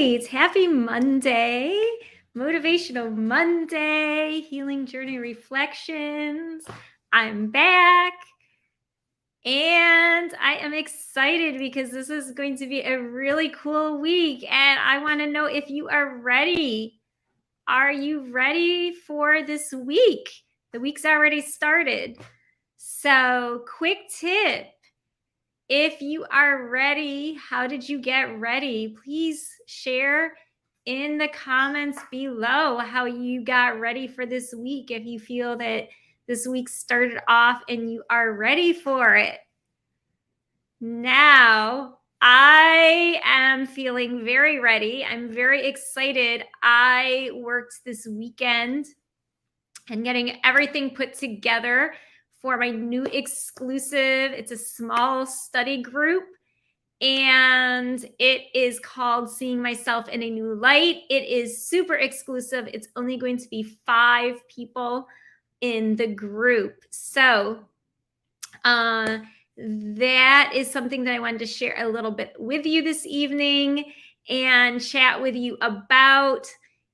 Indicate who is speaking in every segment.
Speaker 1: right. Happy Monday. Motivational Monday. Healing Journey Reflections. I'm back. And I am excited because this is going to be a really cool week. And I want to know if you are ready. Are you ready for this week? The week's already started. So, quick tip. If you are ready, how did you get ready? Please share in the comments below how you got ready for this week. If you feel that this week started off and you are ready for it. Now, I am feeling very ready. I'm very excited. I worked this weekend and getting everything put together for my new exclusive. It's a small study group and it is called Seeing Myself in a New Light. It is super exclusive. It's only going to be 5 people in the group. So that is something that I wanted to share a little bit with you this evening and chat with you about,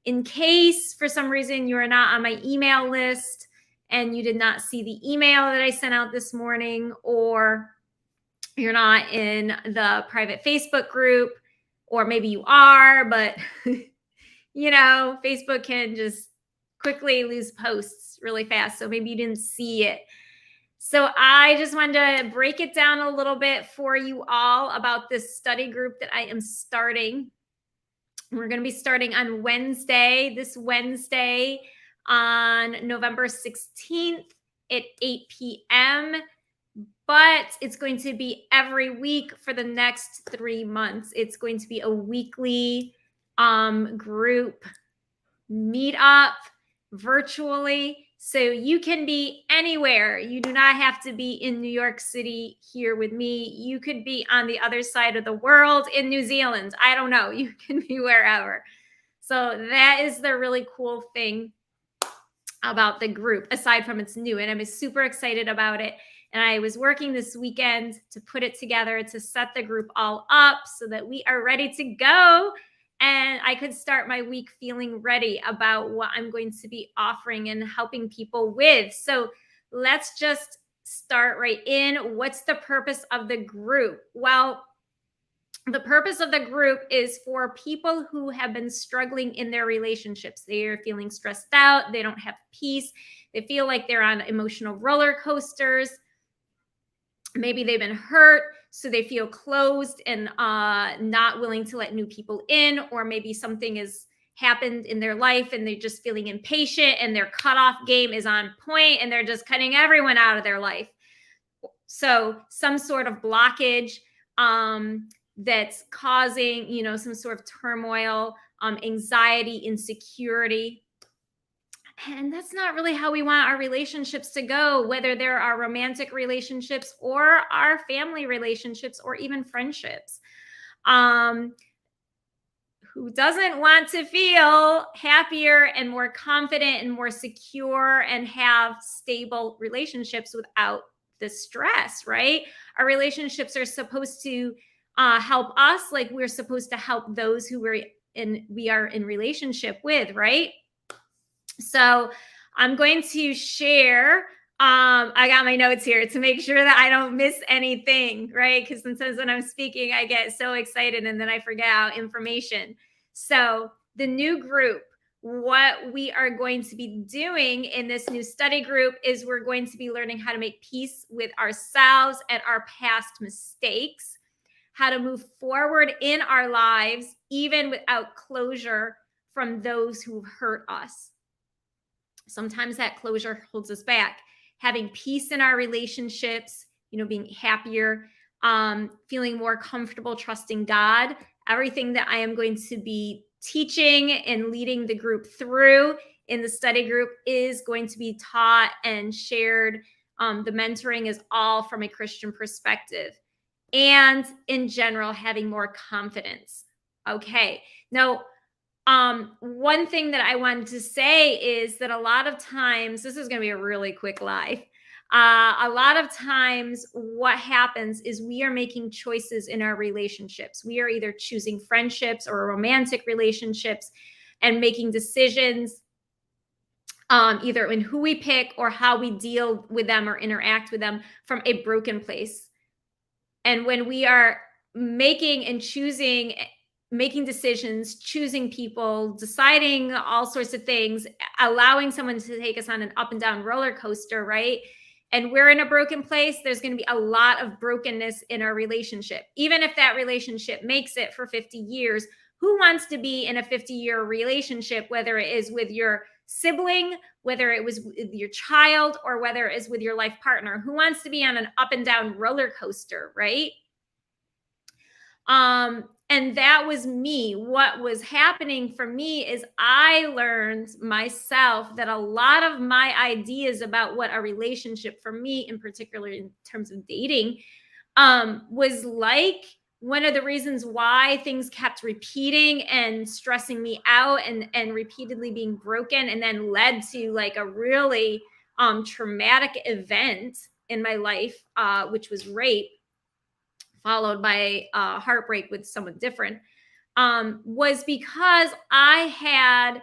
Speaker 1: in case for some reason you are not on my email list and you did not see the email that I sent out this morning, or you're not in the private Facebook group, or maybe you are, but Facebook can just quickly lose posts really fast. So maybe you didn't see it. So I just wanted to break it down a little bit for you all about this study group that I am starting. We're going to be starting on this Wednesday on November 16th at 8 p.m., but it's going to be every week for the next 3 months. It's going to be a weekly group meetup virtually. So you can be anywhere. You do not have to be in New York City here with me. You could be on the other side of the world in New Zealand. I don't know. You can be wherever. So that is the really cool thing about the group, aside from it's new. And I'm super excited about it. And I was working this weekend to put it together, to set the group all up so that we are ready to go. And I could start my week feeling ready about what I'm going to be offering and helping people with. So let's just start right in. What's the purpose of the group? Well, the purpose of the group is for people who have been struggling in their relationships. They are feeling stressed out. They don't have peace. They feel like they're on emotional roller coasters. Maybe they've been hurt, so they feel closed and not willing to let new people in, or maybe something has happened in their life and they're just feeling impatient and their cutoff game is on point and they're just cutting everyone out of their life. So some sort of blockage that's causing, some sort of turmoil, anxiety, insecurity. And that's not really how we want our relationships to go, whether they're our romantic relationships or our family relationships or even friendships. Who doesn't want to feel happier and more confident and more secure and have stable relationships without the stress, right? Our relationships are supposed to help us, like we're supposed to help those who we are in relationship with, right? So I'm going to share. I got my notes here to make sure that I don't miss anything, right? Because sometimes when I'm speaking, I get so excited and then I forget out information. So the new group, what we are going to be doing in this new study group is we're going to be learning how to make peace with ourselves and our past mistakes, how to move forward in our lives, even without closure from those who've hurt us. Sometimes that closure holds us back. Having peace in our relationships, being happier, feeling more comfortable, trusting God. Everything that I am going to be teaching and leading the group through in the study group is going to be taught and shared. The mentoring is all from a Christian perspective. And in general, having more confidence. Okay. Now, one thing that I wanted to say is that a lot of times, this is going to be a really quick live. A lot of times, what happens is we are making choices in our relationships. We are either choosing friendships or romantic relationships and making decisions either in who we pick or how we deal with them or interact with them from a broken place. And when we are making and choosing, making decisions, choosing people, deciding all sorts of things, allowing someone to take us on an up and down roller coaster, right? And we're in a broken place, there's going to be a lot of brokenness in our relationship. Even if that relationship makes it for 50 years, who wants to be in a 50-year relationship, whether it is with your sibling, whether it was with your child, or whether it is with your life partner? Who wants to be on an up and down roller coaster, right? And that was me. What was happening for me is I learned myself that a lot of my ideas about what a relationship for me, in particular in terms of dating, was like one of the reasons why things kept repeating and stressing me out and repeatedly being broken, and then led to like a really traumatic event in my life, which was rape, followed by heartbreak with someone different, was because I had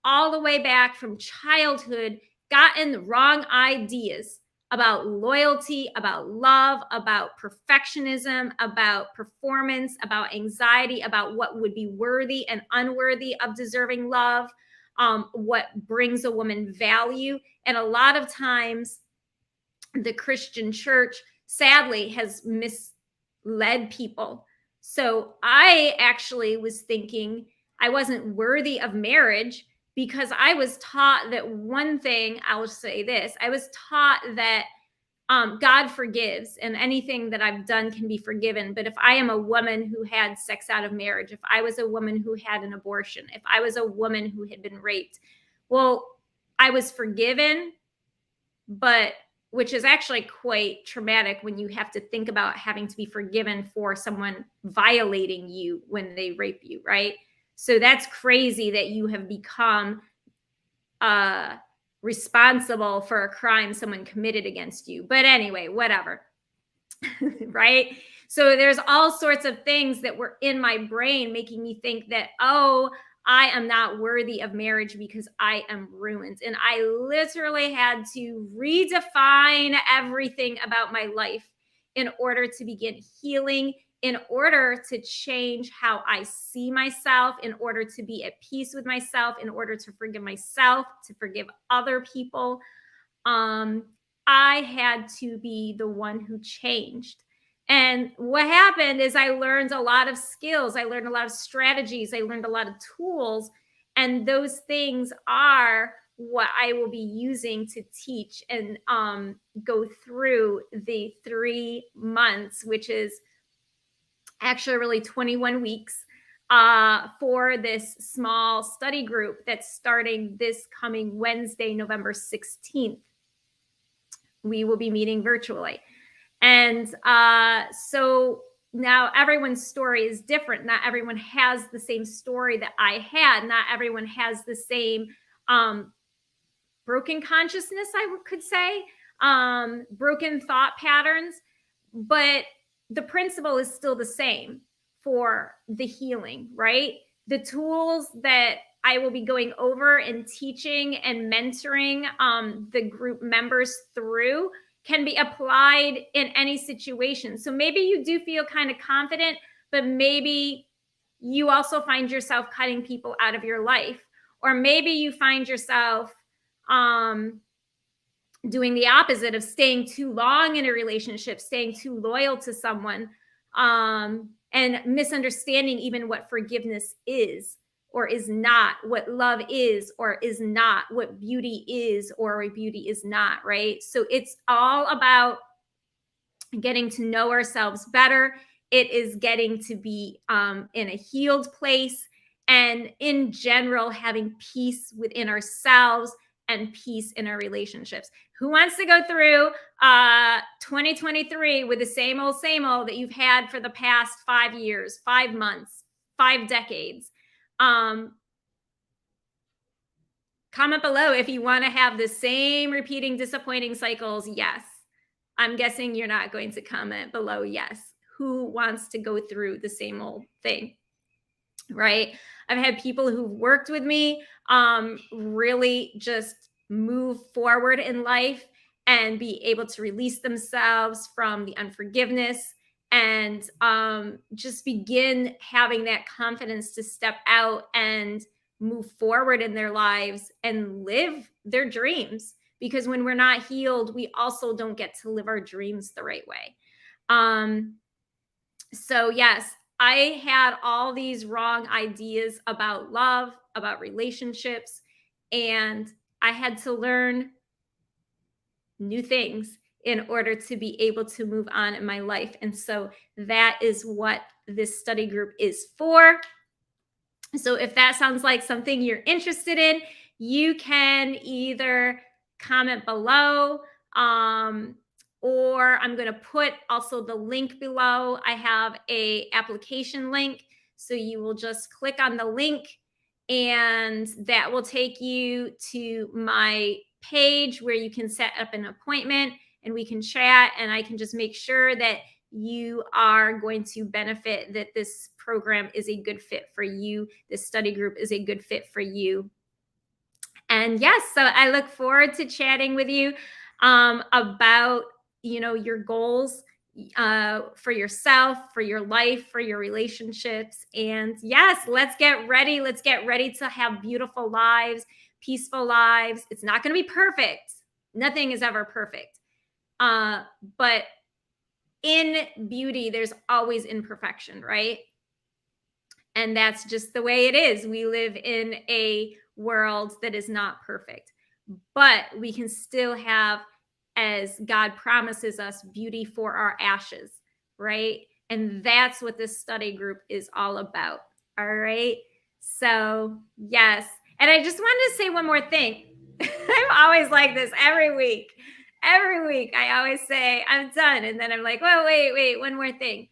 Speaker 1: all the way back from childhood gotten the wrong ideas about loyalty, about love, about perfectionism, about performance, about anxiety, about what would be worthy and unworthy of deserving love, what brings a woman value. And a lot of times, the Christian church sadly has misled people. So I actually was thinking I wasn't worthy of marriage because I was taught that one thing, I'll say this, I was taught that God forgives and anything that I've done can be forgiven. But if I am a woman who had sex out of marriage, if I was a woman who had an abortion, if I was a woman who had been raped, well, I was forgiven, but which is actually quite traumatic when you have to think about having to be forgiven for someone violating you when they rape you, right? So that's crazy that you have become responsible for a crime someone committed against you. But anyway, whatever. Right? So there's all sorts of things that were in my brain making me think that, oh, I am not worthy of marriage because I am ruined. And I literally had to redefine everything about my life in order to begin healing, in order to change how I see myself, in order to be at peace with myself, in order to forgive myself, to forgive other people. I had to be the one who changed. And what happened is I learned a lot of skills. I learned a lot of strategies. I learned a lot of tools. And those things are what I will be using to teach and go through the 3 months, which is actually really 21 weeks for this small study group that's starting this coming Wednesday, November 16th. We will be meeting virtually. And so now everyone's story is different. Not everyone has the same story that I had. Not everyone has the same broken consciousness, I could say, broken thought patterns. But the principle is still the same for the healing, right? The tools that I will be going over and teaching and mentoring the group members through can be applied in any situation. So maybe you do feel kind of confident, but maybe you also find yourself cutting people out of your life. Or maybe you find yourself doing the opposite of staying too long in a relationship, staying too loyal to someone, and misunderstanding even what forgiveness is or is not, what love is or is not, what beauty is or what beauty is not, right? So it's all about getting to know ourselves better. It is getting to be in a healed place, and in general, having peace within ourselves and peace in our relationships. Who wants to go through 2023 with the same old that you've had for the past 5 years, 5 months, 5 decades? Comment below if you want to have the same repeating disappointing cycles. Yes. I'm guessing you're not going to comment below yes. Who wants to go through the same old thing? Right? I've had people who've worked with me really just move forward in life and be able to release themselves from the unforgiveness and just begin having that confidence to step out and move forward in their lives and live their dreams. Because when we're not healed, we also don't get to live our dreams the right way. So, yes, I had all these wrong ideas about love, about relationships, and I had to learn new things in order to be able to move on in my life. And so that is what this study group is for. So if that sounds like something you're interested in, you can either comment below, or I'm going to put also the link below. I have a application link. So you will just click on the link and that will take you to my page where you can set up an appointment and we can chat and I can just make sure that you are going to benefit, that this program is a good fit for you. This study group is a good fit for you. And yes, so I look forward to chatting with you about, your goals for yourself, for your life, for your relationships. And yes, let's get ready. Let's get ready to have beautiful lives, peaceful lives. It's not going to be perfect. Nothing is ever perfect. But in beauty, there's always imperfection, right? And that's just the way it is. We live in a world that is not perfect, but we can still have, as God promises us, beauty for our ashes, right? And that's what this study group is all about. All right. So, yes. And I just wanted to say one more thing. I'm always like this every week. Every week, I always say, I'm done. And then I'm like, well, wait, one more thing.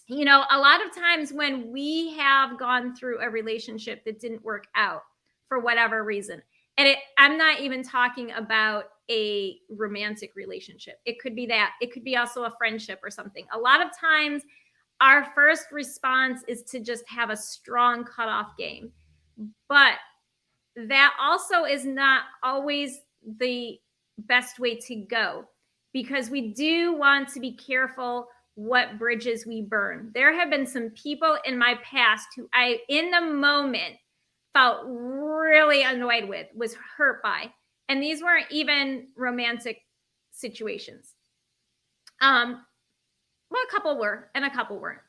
Speaker 1: A lot of times when we have gone through a relationship that didn't work out for whatever reason, and I'm not even talking about a romantic relationship. It could be that. It could be also a friendship or something. A lot of times, our first response is to just have a strong cutoff game. But that also is not always the best way to go, because we do want to be careful what bridges we burn. There have been some people in my past who I, in the moment, felt really annoyed with, was hurt by. And these weren't even romantic situations. Well, a couple were, and a couple weren't.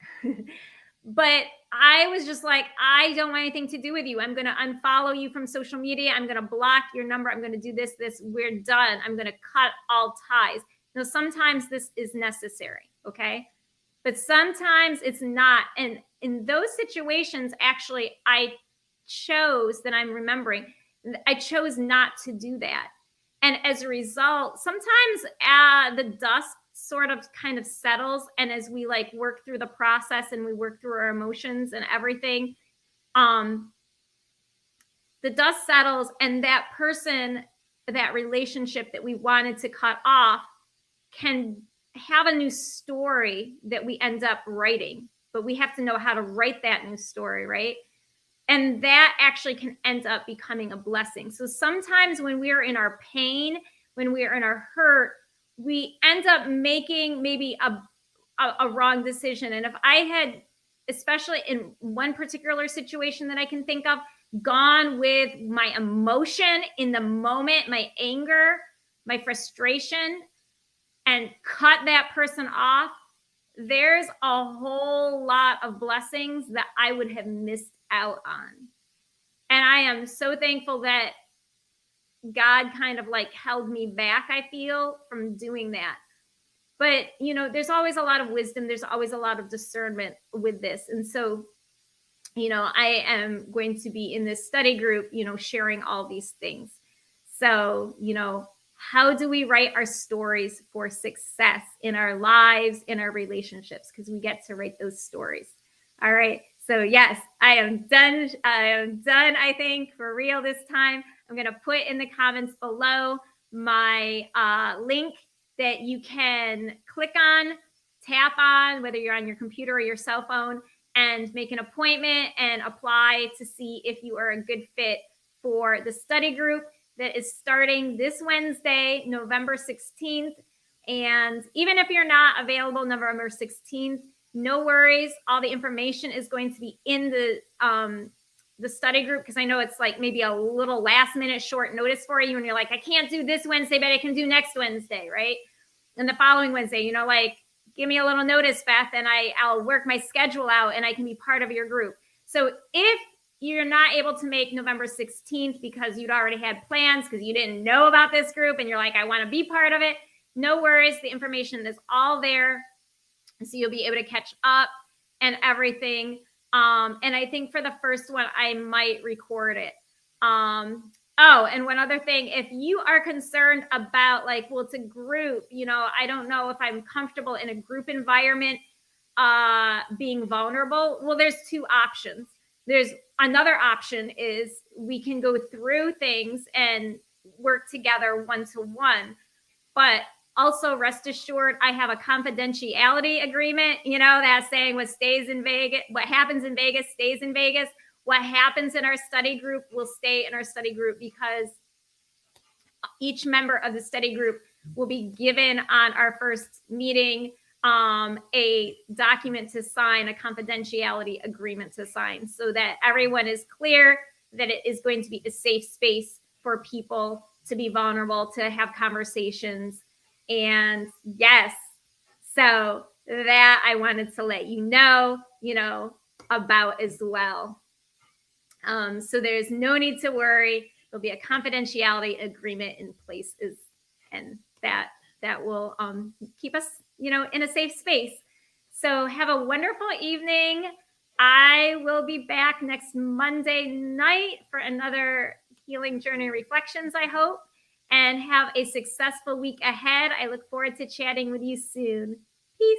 Speaker 1: But I was just like, I don't want anything to do with you. I'm going to unfollow you from social media. I'm going to block your number. I'm going to do this. We're done. I'm going to cut all ties. Now, sometimes this is necessary, okay? But sometimes it's not. And in those situations, actually, I chose not to do that. And as a result, sometimes the dust sort of kind of settles, and as we work through the process and we work through our emotions and everything, the dust settles, and that person, that relationship that we wanted to cut off, can have a new story that we end up writing. But we have to know how to write that new story, right? And that actually can end up becoming a blessing. So sometimes when we are in our pain, when we are in our hurt, we end up making maybe a wrong decision. And if I had, especially in one particular situation that I can think of, gone with my emotion in the moment, my anger, my frustration, and cut that person off, there's a whole lot of blessings that I would have missed out on. And I am so thankful that God kind of held me back, I feel, from doing that. But, there's always a lot of wisdom. There's always a lot of discernment with this. And so, I am going to be in this study group, sharing all these things. So, how do we write our stories for success in our lives, in our relationships? Because we get to write those stories. All right. So yes, I am done. I am done, I think, for real this time. I'm going to put in the comments below my link that you can click on, tap on, whether you're on your computer or your cell phone, and make an appointment and apply to see if you are a good fit for the study group that is starting this Wednesday, November 16th. And even if you're not available November 16th, no worries. All the information is going to be in the study group, because I know it's like maybe a little last minute short notice for you, and you're like, I can't do this Wednesday, but I can do next Wednesday, right? And the following Wednesday, you know, like, give me a little notice, Beth, and I'll work my schedule out and I can be part of your group. So if you're not able to make November 16th because you'd already had plans, because you didn't know about this group and you're like, I want to be part of it, no worries. The information is all there. So you'll be able to catch up and everything. And I think for the first one, I might record it. Oh, and one other thing, if you are concerned about like, well, it's a group, you know, I don't know if I'm comfortable in a group environment being vulnerable. Well, there's two options. There's another option is we can go through things and work together one-to-one. But also rest assured, I have a confidentiality agreement, you know, that's saying what stays in Vegas, what happens in Vegas stays in Vegas. What happens in our study group will stay in our study group, because each member of the study group will be given on our first meeting a document to sign, a confidentiality agreement to sign, so that everyone is clear that it is going to be a safe space for people to be vulnerable, to have conversations. And yes, so that I wanted to let you know about as well. So there's no need to worry. There'll be a confidentiality agreement in place, and that will keep us, in a safe space. So have a wonderful evening. I will be back next Monday night for another Healing Journey Reflections, I hope, and have a successful week ahead. I look forward to chatting with you soon. Peace.